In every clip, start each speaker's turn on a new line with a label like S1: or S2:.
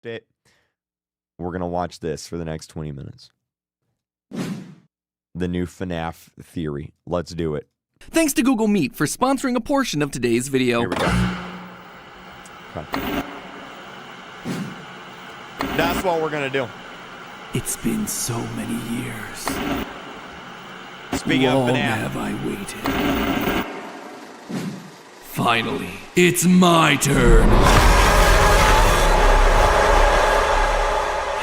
S1: it. We're going to watch this for the next 20 minutes. The new Fnaf theory. Let's do it.
S2: Thanks to Google Meet for sponsoring a portion of today's video.
S1: Here we go. Okay. That's what we're going to do.
S2: It's been so many years.
S1: Speaking of
S2: Long
S1: Fnaf.
S2: have I waited. Finally, it's my turn.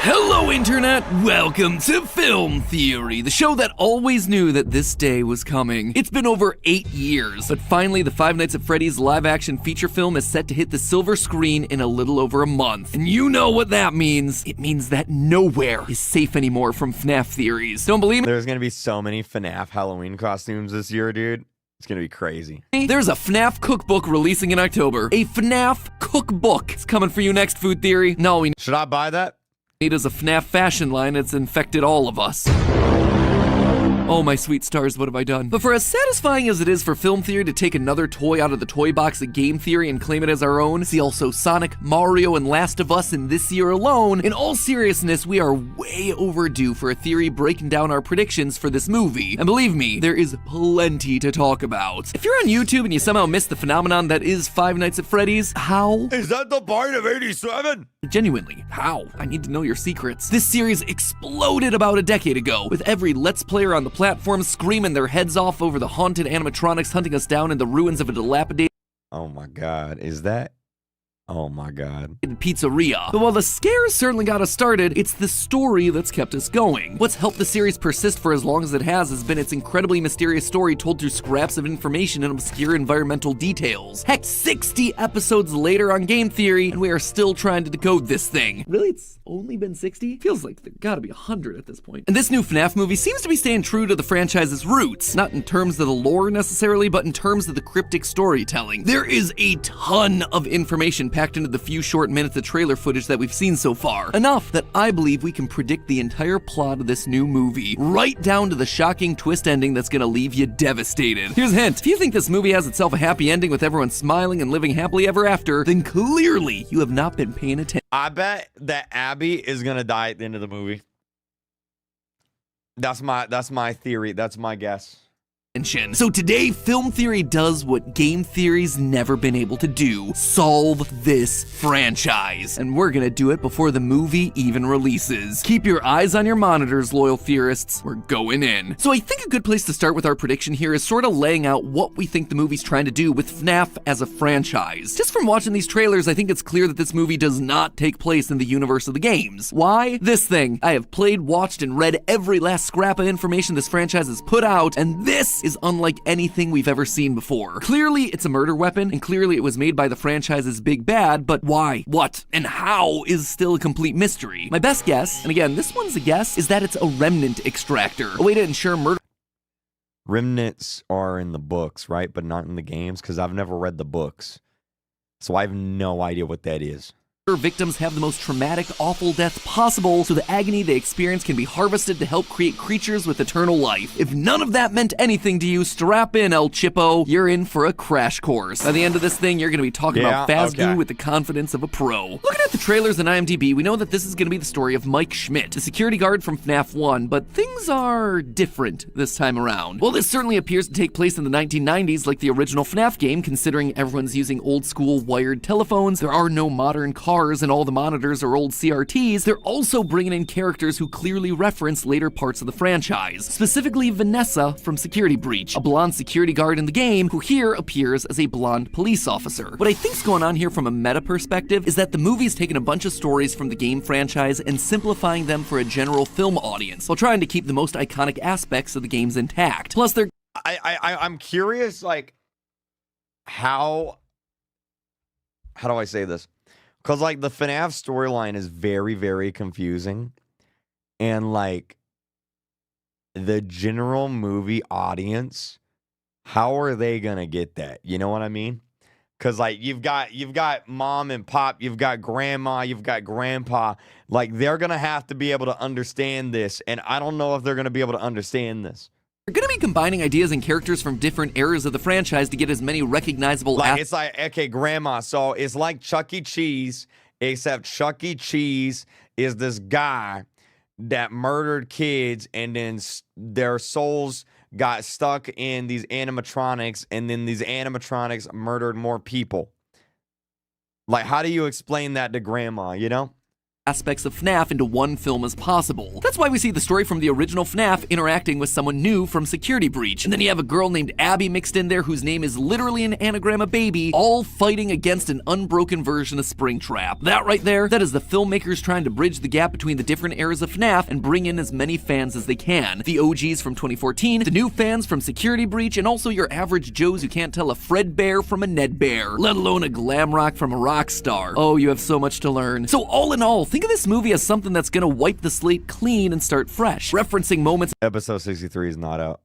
S2: Hello, Internet! Welcome to Film Theory, the show that always knew that this day was coming. It's been over 8 years, but finally the Five Nights at Freddy's live-action feature film is set to hit the silver screen in a little over a month. And you know what that means. It means that nowhere is safe anymore from FNAF theories. Don't believe me?
S1: There's going to be so many FNAF Halloween costumes this year, dude. It's going to be crazy.
S2: There's a FNAF cookbook releasing in October. A FNAF cookbook. It's coming for you next, Food Theory. No, we
S1: Should I buy that?
S2: need is a FNAF fashion line that's infected all of us. Oh, my sweet stars, what have I done? But for as satisfying as it is for Film Theory to take another toy out of the toy box at Game Theory and claim it as our own, see also Sonic, Mario, and Last of Us in this year alone, in all seriousness, we are way overdue for a theory breaking down our predictions for this movie. And believe me, there is plenty to talk about. If you're on YouTube and you somehow missed the phenomenon that is Five Nights at Freddy's, how?
S1: Is that the part of 87?
S2: Genuinely, how? I need to know your secrets. This series exploded about a decade ago, with every Let's Player on the platform screaming their heads off over the haunted animatronics hunting us down in the ruins of a dilapidated
S1: Oh my God. Is that? Oh my God.
S2: pizzeria. But while the scares certainly got us started, it's the story that's kept us going. What's helped the series persist for as long as it has been its incredibly mysterious story told through scraps of information and obscure environmental details. Heck, 60 episodes later on Game Theory, and we are still trying to decode this thing. Really? It's only been 60? Feels like there gotta be 100 at this point. And this new FNAF movie seems to be staying true to the franchise's roots, not in terms of the lore necessarily, but in terms of the cryptic storytelling. There is a ton of information packed into the few short minutes of trailer footage that we've seen so far. Enough that I believe we can predict the entire plot of this new movie, right down to the shocking twist ending that's gonna leave you devastated. Here's a hint. If you think this movie has itself a happy ending with everyone smiling and living happily ever after, then clearly you have not been paying attention.
S1: I bet that Abby is going to die at the end of the movie. That's my theory. That's my guess.
S2: So today, Film Theory does what Game Theory's never been able to do: solve this franchise. And we're gonna do it before the movie even releases. Keep your eyes on your monitors, loyal theorists. We're going in. So I think a good place to start with our prediction here is sort of laying out what we think the movie's trying to do with FNAF as a franchise. Just from watching these trailers, I think it's clear that this movie does not take place in the universe of the games. Why? This thing. I have played, watched, and read every last scrap of information this franchise has put out, and this is unlike anything we've ever seen before. Clearly, it's a murder weapon, and clearly it was made by the franchise's big bad, but why, what, and how is still a complete mystery. My best guess, and again, this one's a guess, is that it's a remnant extractor, a way to ensure murder.
S1: Remnants are in the books, right? But not in the games, because I've never read the books. So I have no idea what that is.
S2: Victims have the most traumatic, awful death possible, so the agony they experience can be harvested to help create creatures with eternal life. If none of that meant anything to you, strap in, El Chippo. You're in for a crash course. By the end of this thing, you're gonna be talking about Fazgoo with the confidence of a pro. Looking at the trailers and IMDb, we know that this is gonna be the story of Mike Schmidt, a security guard from FNAF 1, but things are different this time around. Well, this certainly appears to take place in the 1990s like the original FNAF game, considering everyone's using old school wired telephones, there are no modern cars, and all the monitors are old CRTs. They're also bringing in characters who clearly reference later parts of the franchise, specifically Vanessa from Security Breach, a blonde security guard in the game who here appears as a blonde police officer. What I think's going on here from a meta perspective is that the movie's taken a bunch of stories from the game franchise and simplifying them for a general film audience, while trying to keep the most iconic aspects of the games intact. Plus, they're
S1: I'm curious, like, how do I say this? Because, like, the FNAF storyline is very, very confusing. And, like, the general movie audience, how are they going to get that? You know what I mean? Because, like, you've got mom and pop, you've got grandma, you've got grandpa. Like, they're going to have to be able to understand this. And I don't know if they're going to be able to understand this.
S2: They're going to be combining ideas and characters from different eras of the franchise to get as many recognizable
S1: Like, it's like, okay, grandma, so it's like Chuck E. Cheese, except Chuck E. Cheese is this guy that murdered kids, and then their souls got stuck in these animatronics, and then these animatronics murdered more people. Like, how do you explain that to grandma, you know?
S2: Aspects of Fnaf into one film as possible. That's why we see the story from the original Fnaf interacting with someone new from Security Breach, and then you have a girl named Abby mixed in there whose name is literally an anagram of baby, all fighting against an unbroken version of Springtrap. That right there, that is the filmmakers trying to bridge the gap between the different eras of Fnaf and bring in as many fans as they can. The OGs from 2014, the new fans from Security Breach, and also your average Joes who can't tell a Fred Bear from a Ned Bear, let alone a glam rock from a rock star. Oh, you have so much to learn. So all in all, think of this movie as something that's gonna wipe the slate clean and start fresh, referencing moments.
S1: Episode 63 is not out.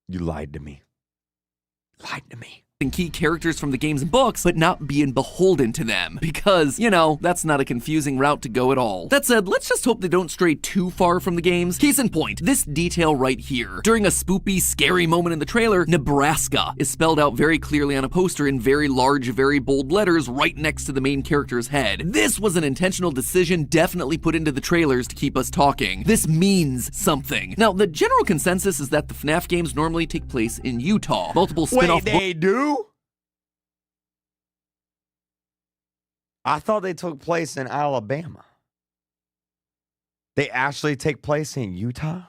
S1: You lied to me. Lied to me.
S2: And key characters from the games and books, but not being beholden to them. Because, you know, that's not a confusing route to go at all. That said, let's just hope they don't stray too far from the games. Case in point, this detail right here. During a spoopy, scary moment in the trailer, Nebraska is spelled out very clearly on a poster in very large, very bold letters right next to the main character's head. This was an intentional decision definitely put into the trailers to keep us talking. This means something. Now, the general consensus is that the FNAF games normally take place in Utah. Multiple spin-off
S1: Wait, they do? I thought they took place in Alabama. They actually take place in Utah?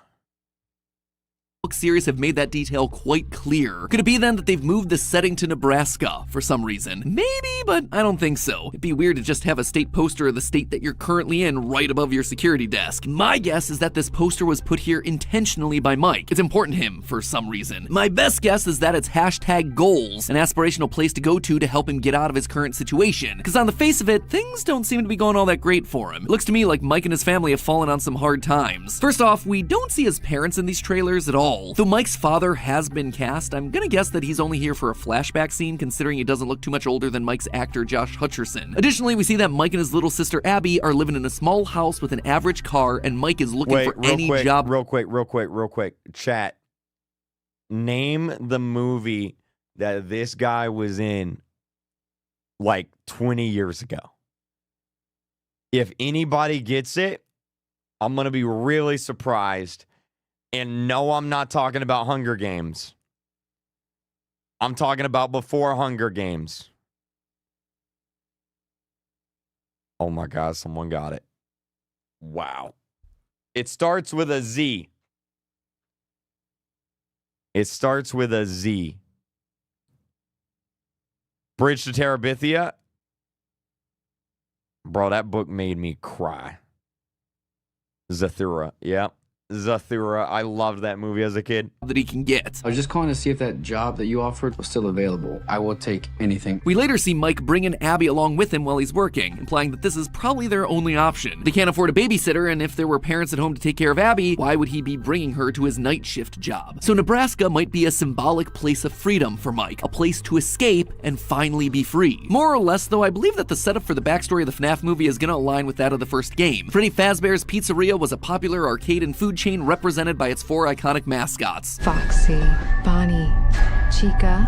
S2: series have made that detail quite clear. Could it be then that they've moved the setting to Nebraska for some reason? Maybe, but I don't think so. It'd be weird to just have a state poster of the state that you're currently in right above your security desk. My guess is that this poster was put here intentionally by Mike. It's important to him for some reason. My best guess is that it's #goals, an aspirational place to go to help him get out of his current situation. Because on the face of it, things don't seem to be going all that great for him. It looks to me like Mike and his family have fallen on some hard times. First off, we don't see his parents in these trailers at all. Though Mike's father has been cast, I'm gonna guess that he's only here for a flashback scene, considering he doesn't look too much older than Mike's actor Josh Hutcherson. Additionally, we see that Mike and his little sister Abby are living in a small house with an average car, and Mike is looking for any job.
S1: Real quick. Chat. Name the movie that this guy was in like 20 years ago. If anybody gets it, I'm going to be really surprised. And no, I'm not talking about Hunger Games. I'm talking about before Hunger Games. Oh my God, someone got it. Wow. It starts with a Z. It starts with a Z. Bridge to Terabithia. Bro, that book made me cry. Zathura. Yep. Zathura. I loved that movie as a kid.
S2: That he can get.
S3: I was just calling to see if that job that you offered was still available. I will take anything.
S2: We later see Mike bring in Abby along with him while he's working, implying that this is probably their only option. They can't afford a babysitter, and if there were parents at home to take care of Abby, why would he be bringing her to his night shift job? So Nebraska might be a symbolic place of freedom for Mike, a place to escape and finally be free. More or less, though, I believe that the setup for the backstory of the FNAF movie is going to align with that of the first game. Freddy Fazbear's Pizzeria was a popular arcade and food chain represented by its 4 iconic mascots:
S4: Foxy, Bonnie, Chica,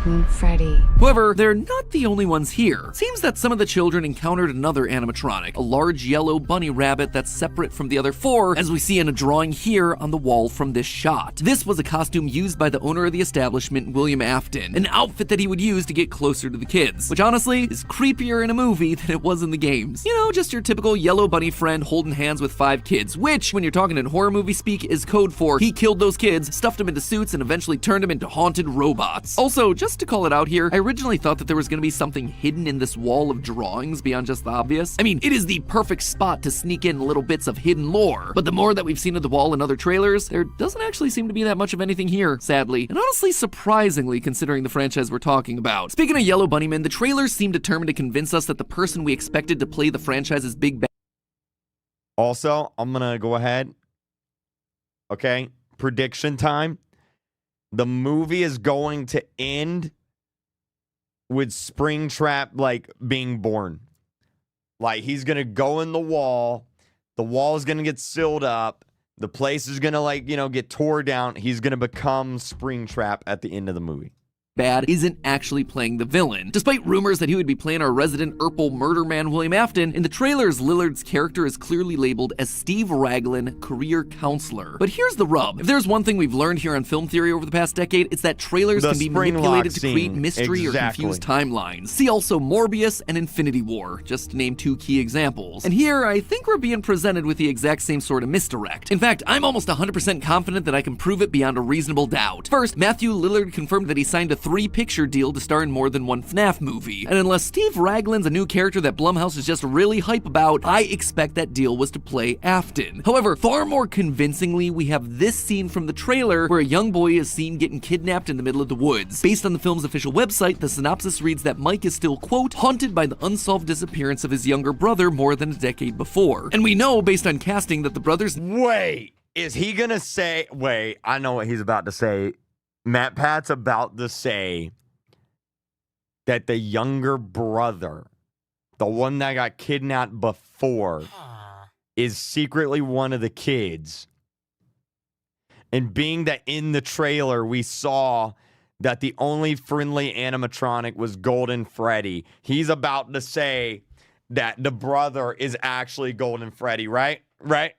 S4: and Freddy.
S2: However, they're not the only ones here. Seems that some of the children encountered another animatronic, a large yellow bunny rabbit that's separate from the other 4, as we see in a drawing here on the wall from this shot. This was a costume used by the owner of the establishment, William Afton, an outfit that he would use to get closer to the kids, which honestly is creepier in a movie than it was in the games. You know, just your typical yellow bunny friend holding hands with 5 kids, which, when you're talking in horror movie speak, is code for he killed those kids, stuffed them into suits, and eventually turned them into haunted robots. Also, just to call it out here, I originally thought that there was going to be something hidden in this wall of drawings beyond just the obvious. I mean, it is the perfect spot to sneak in little bits of hidden lore, but the more that we've seen of the wall in other trailers, there doesn't actually seem to be that much of anything here, sadly, and honestly surprisingly considering the franchise we're talking about. Speaking of Yellow Bunnymen, the trailers seem determined to convince us that the person we expected to play the franchise's big bad.
S1: Also, I'm going to go ahead. Okay, prediction time. The movie is going to end with Springtrap, like, being born. Like, he's going to go in the wall is going to get sealed up, the place is going to, like, you know, get tore down, he's going to become Springtrap at the end of the movie.
S2: Bad isn't actually playing the villain. Despite rumors that he would be playing our resident Urkel murder man William Afton, in the trailers Lillard's character is clearly labeled as Steve Raglan, career counselor. But here's the rub. If there's one thing we've learned here on film theory over the past decade, it's that trailers can be manipulated to create mystery or confuse timelines. See also Morbius and Infinity War, just to name 2 key examples. And here, I think we're being presented with the exact same sort of misdirect. In fact, I'm almost 100% confident that I can prove it beyond a reasonable doubt. First, Matthew Lillard confirmed that he signed a 3-picture deal to star in more than one Fnaf movie. And unless Steve Raglan's a new character that Blumhouse is just really hype about, I expect that deal was to play Afton. However, far more convincingly, we have this scene from the trailer where a young boy is seen getting kidnapped in the middle of the woods. Based on the film's official website, the synopsis reads that Mike is still, quote, haunted by the unsolved disappearance of his younger brother more than a decade before. And we know, based on casting, that the brothers—
S1: Wait, is he gonna say, wait, I know what he's about to say. Matt Pat's about to say that the younger brother, the one that got kidnapped before, is secretly one of the kids. And being that in the trailer we saw that the only friendly animatronic was Golden Freddy, he's about to say that the brother is actually Golden Freddy, right? Right?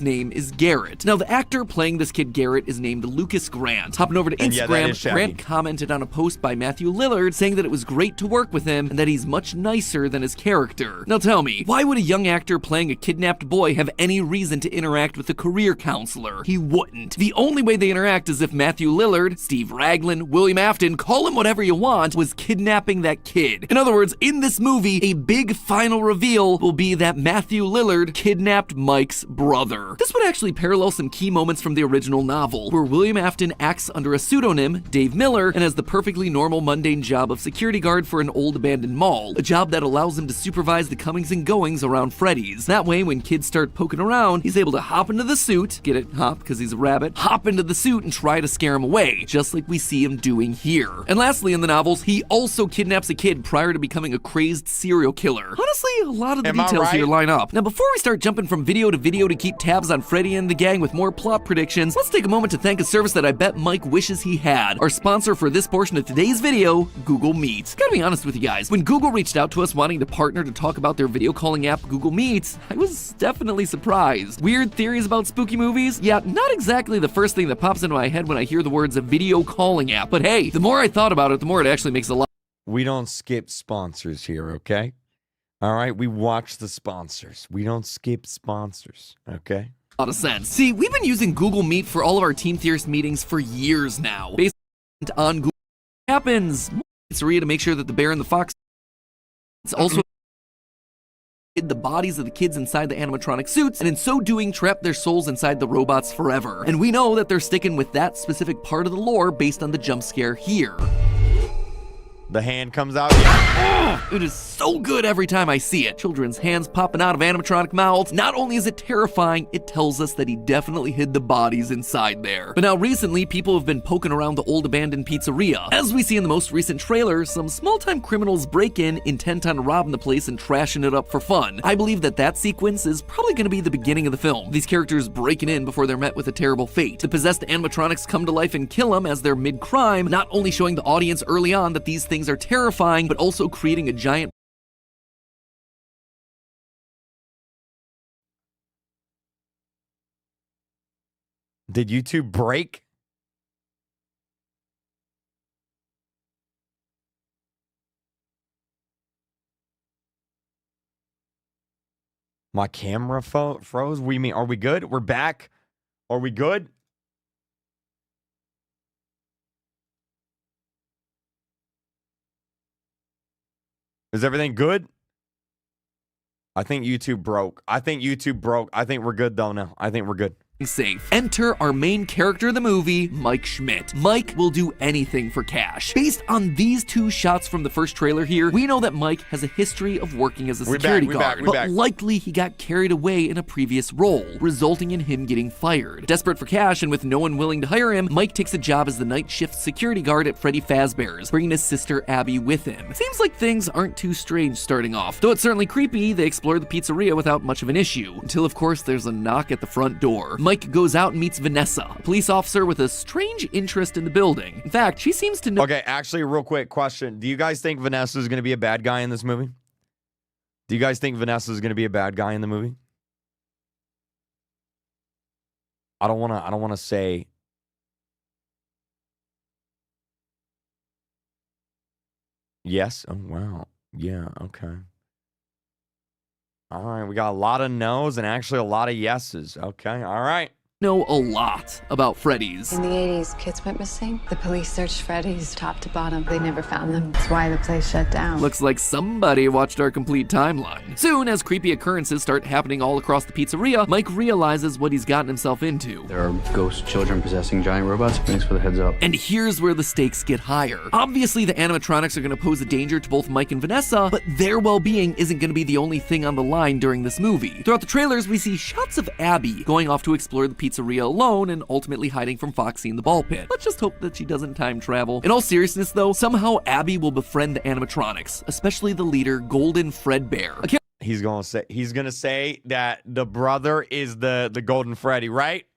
S2: name is Garrett. Now, the actor playing this kid Garrett is named Lucas Grant. Hopping over to Instagram, Grant commented on a post by Matthew Lillard saying that it was great to work with him and that he's much nicer than his character. Now tell me, why would a young actor playing a kidnapped boy have any reason to interact with a career counselor? He wouldn't. The only way they interact is if Matthew Lillard, Steve Raglan, William Afton, call him whatever you want, was kidnapping that kid. In other words, in this movie, a big final reveal will be that Matthew Lillard kidnapped Mike's brother. This would actually parallel some key moments from the original novel, where William Afton acts under a pseudonym, Dave Miller, and has the perfectly normal mundane job of security guard for an old abandoned mall, a job that allows him to supervise the comings and goings around Freddy's. That way, when kids start poking around, he's able to hop into the suit, get it, hop, because he's a rabbit, hop into the suit and try to scare him away, just like we see him doing here. And lastly, in the novels, he also kidnaps a kid prior to becoming a crazed serial killer. Honestly, a lot of the details here line up. Now, before we start jumping from video to keep tabs on Freddy and the gang with more plot predictions, let's take a moment to thank a service that I bet Mike wishes he had. Our sponsor for this portion of today's video, Google Meet. Gotta be honest with you guys, when Google reached out to us wanting to partner to talk about their video calling app, Google Meet, I was definitely surprised. Weird theories about spooky movies? Yeah, not exactly the first thing that pops into my head when I hear the words a video calling app, but hey, the more I thought about it, the more it actually makes a lot.
S1: We don't skip sponsors here, okay? All right, we watch the sponsors. We don't skip sponsors, okay?
S2: Lot of sense. See, we've been using Google Meet for all of our Team Theorist meetings for years now. Based on Google happens, pizzeria to make sure that the bear and the fox. It's also hid the bodies of the kids inside the animatronic suits, and in so doing, trap their souls inside the robots forever. And we know that they're sticking with that specific part of the lore based on the jump scare here.
S1: The hand comes out. Yeah.
S2: It is so good every time I see it. Children's hands popping out of animatronic mouths. Not only is it terrifying, it tells us that he definitely hid the bodies inside there. But now recently, people have been poking around the old abandoned pizzeria. As we see in the most recent trailer, some small-time criminals break in, intent on robbing the place and trashing it up for fun. I believe that that sequence is probably going to be the beginning of the film. These characters breaking in before they're met with a terrible fate. The possessed animatronics come to life and kill them as they're mid-crime, not only showing the audience early on that these things are terrifying, but also creating a giant.
S1: Did YouTube break? My camera froze? We mean, are we good? We're back? Are we good? Is everything good? I think YouTube broke. I think we're good though now. I think we're good.
S2: Safe. Enter our main character of the movie, Mike Schmidt. Mike will do anything for cash. Based on these two shots from the first trailer here, we know that Mike has a history of working as a security guard, but likely he got carried away in a previous role, resulting in him getting fired. Desperate for cash and with no one willing to hire him, Mike takes a job as the night shift security guard at Freddy Fazbear's, bringing his sister Abby with him. Seems like things aren't too strange starting off. Though it's certainly creepy, they explore the pizzeria without much of an issue, until of course there's a knock at the front door. Mike goes out and meets Vanessa, a police officer with a strange interest in the building. In fact, she seems to know.
S1: Okay, actually, real quick question. Do you guys think Vanessa is going to be a bad guy in this movie? Do you guys think Vanessa is going to be a bad guy in the movie? I don't want to say. Yes. Oh, wow. Yeah, okay. All right, we got a lot of no's and actually a lot of yeses. Okay, all right.
S2: Know a lot about Freddy's.
S4: In the 80s, kids went missing. The police searched Freddy's top to bottom. They never found them. That's why the place shut down.
S2: Looks like somebody watched our complete timeline. Soon, as creepy occurrences start happening all across the pizzeria, Mike realizes what he's gotten himself into.
S3: There are ghost children possessing giant robots. Thanks for the heads up.
S2: And here's where the stakes get higher. Obviously, the animatronics are going to pose a danger to both Mike and Vanessa, but their well-being isn't going to be the only thing on the line during this movie. Throughout the trailers, we see shots of Abby going off to explore the pizzeria alone and ultimately hiding from Foxy in the ball pit. Let's just hope that she doesn't time travel. In all seriousness though, somehow Abby will befriend the animatronics, especially the leader, Golden Fredbear.
S1: He's gonna say that the brother is the Golden Freddy, right?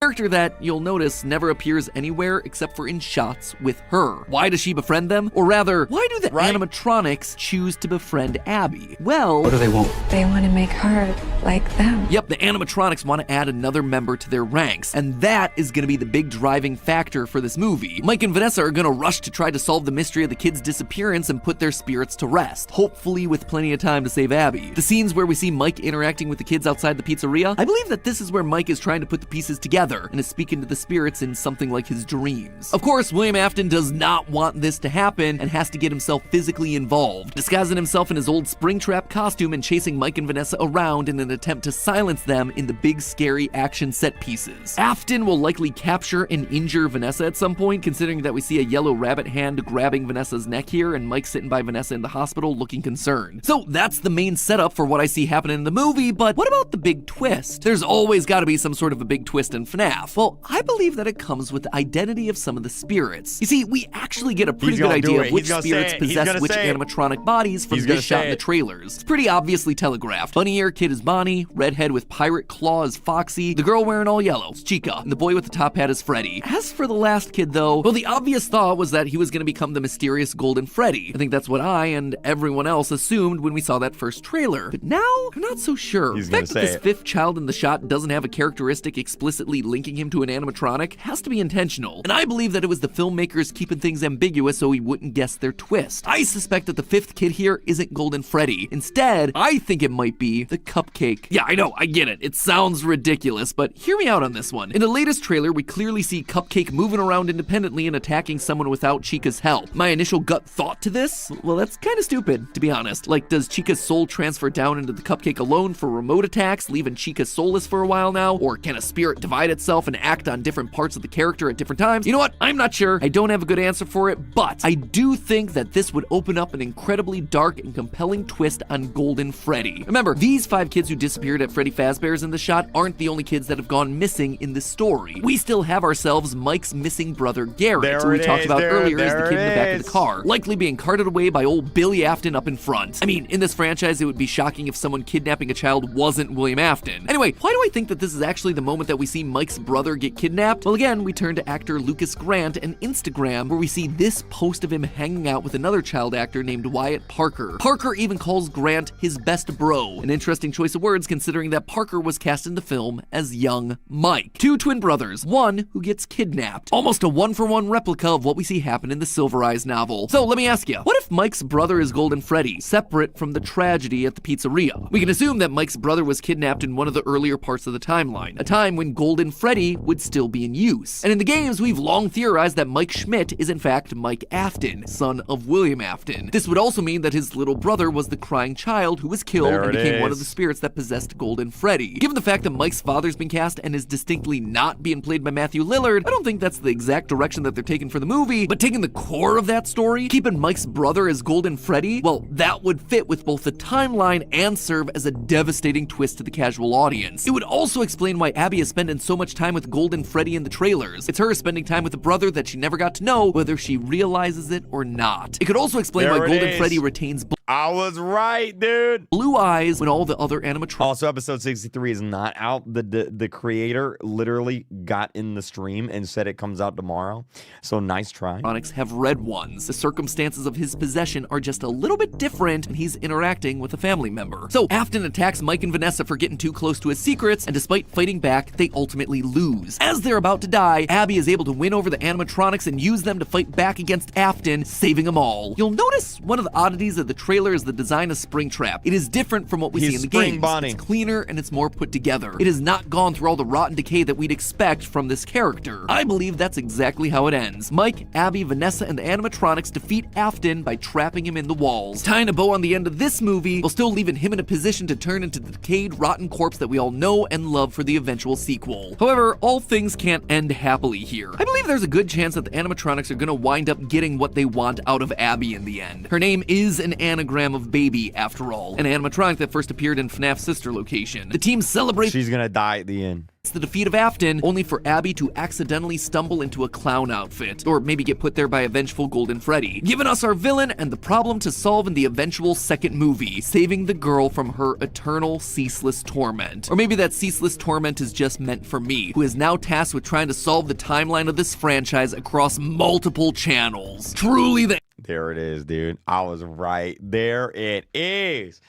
S2: Character that you'll notice never appears anywhere except for in shots with her. Why does she befriend them? Or rather, why do the animatronics choose to befriend Abby? Well,
S3: What do they want?
S4: They want to make her like them.
S2: yep, the animatronics want to add another member to their ranks, and that is going to be the big driving factor for this movie. Mike and Vanessa are going to rush to try to solve the mystery of the kids' disappearance and put their spirits to rest, hopefully with plenty of time to save Abby. The scenes where we see Mike interacting with the kids outside the pizzeria, I believe that this is where Mike is trying to put the pieces together and is speaking to the spirits in something like his dreams. Of course, William Afton does not want this to happen and has to get himself physically involved, disguising himself in his old Springtrap costume and chasing Mike and Vanessa around in an attempt to silence them in the big scary action set pieces. Afton will likely capture and injure Vanessa at some point, considering that we see a yellow rabbit hand grabbing Vanessa's neck here and Mike sitting by Vanessa in the hospital looking concerned. So that's the main setup for what I see happening in the movie, but what about the big twist? There's always got to be some sort of a big twist in Fnaf. Well, I believe that it comes with the identity of some of the spirits. You see, we actually get a pretty good idea of which spirits possess which animatronic bodies from this shot in the trailers. It's pretty obviously telegraphed. Bunny ear kid is Bonnie, redhead with pirate claw is Foxy, the girl wearing all yellow is Chica, and the boy with the top hat is Freddy. As for the last kid though, well, the obvious thought was that he was going to become the mysterious Golden Freddy. I think that's what I and everyone else assumed when we saw that first trailer. But now, I'm not so sure. The fact that this fifth child in the shot doesn't have a characteristic explicitly linking him to an animatronic has to be intentional, and I believe that it was the filmmakers keeping things ambiguous so we wouldn't guess their twist. I suspect that the fifth kid here isn't Golden Freddy. Instead, I think it might be the Cupcake. Yeah, I know, I get it. It sounds ridiculous, but hear me out on this one. In the latest trailer, we clearly see Cupcake moving around independently and attacking someone without Chica's help. My initial gut thought to this? Well, that's kind of stupid, to be honest. Like, does Chica's soul transfer down into the Cupcake alone for remote attacks, leaving Chica soulless for a while now? Or can a spirit divide itself and act on different parts of the character at different times? You know what? I'm not sure. I don't have a good answer for it, but I do think that this would open up an incredibly dark and compelling twist on Golden Freddy. Remember, these 5 kids who disappeared at Freddy Fazbear's in the shot aren't the only kids that have gone missing in this story. We still have ourselves Mike's missing brother Garrett, who we talked about earlier as the kid in the back of the car, likely being carted away by old Billy Afton up in front. I mean, in this franchise, it would be shocking if someone kidnapping a child wasn't William Afton. Anyway, why do I think that this is actually the moment that we see Mike's brother get kidnapped? Well, again, we turn to actor Lucas Grant and Instagram, where we see this post of him hanging out with another child actor named Wyatt Parker. Parker even calls Grant his best bro, an interesting choice of words considering that Parker was cast in the film as young Mike. 2 twin brothers, one who gets kidnapped. Almost a one-for-one replica of what we see happen in the Silver Eyes novel. So let me ask you, what if Mike's brother is Golden Freddy, separate from the tragedy at the pizzeria? We can assume that Mike's brother was kidnapped in one of the earlier parts of the timeline, a time when Golden Freddy would still be in use. And in the games, we've long theorized that Mike Schmidt is in fact Mike Afton, son of William Afton. This would also mean that his little brother was the crying child who was killed and became one of the spirits that possessed Golden Freddy. Given the fact that Mike's father's been cast and is distinctly not being played by Matthew Lillard, I don't think that's the exact direction that they're taking for the movie, but taking the core of that story, keeping Mike's brother as Golden Freddy, well, that would fit with both the timeline and serve as a devastating twist to the casual audience. It would also explain why Abby is spending so much time with Golden Freddy in the trailers. It's her spending time with a brother that she never got to know, whether she realizes it or not. It could also explain why Golden Freddy retains
S1: I was right, dude.
S2: blue eyes when all the other animatronics
S1: Also, episode 63 is not out. The creator literally got in the stream and said it comes out tomorrow. So nice try.
S2: have red ones. The circumstances of his possession are just a little bit different when he's interacting with a family member. So Afton attacks Mike and Vanessa for getting too close to his secrets, and despite fighting back, they ultimately lose. As they're about to die, Abby is able to win over the animatronics and use them to fight back against Afton, saving them all. You'll notice one of the oddities of the trailer is the design of Springtrap. It is different from what we see in the games. It's cleaner and it's more put together. It has not gone through all the rotten decay that we'd expect from this character. I believe that's exactly how it ends. Mike, Abby, Vanessa, and the animatronics defeat Afton by trapping him in the walls, tying a bow on the end of this movie while still leaving him in a position to turn into the decayed, rotten corpse that we all know and love for the eventual sequel. However, all things can't end happily here. I believe there's a good chance that the animatronics are gonna wind up getting what they want out of Abby in the end. Her name is an anagram of baby, after all, an animatronic that first appeared in Fnaf's sister location. The team celebrates
S1: She's gonna die at the end.
S2: the defeat of Afton, only for Abby to accidentally stumble into a clown outfit, or maybe get put there by a vengeful Golden Freddy, giving us our villain and the problem to solve in the eventual second movie, saving the girl from her eternal, ceaseless torment. Or maybe that ceaseless torment is just meant for me, who is now tasked with trying to solve the timeline of this franchise across multiple channels. Truly the
S1: There it is, dude. I was right. There it is.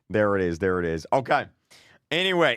S1: There it is. There it is. Okay. Anyway.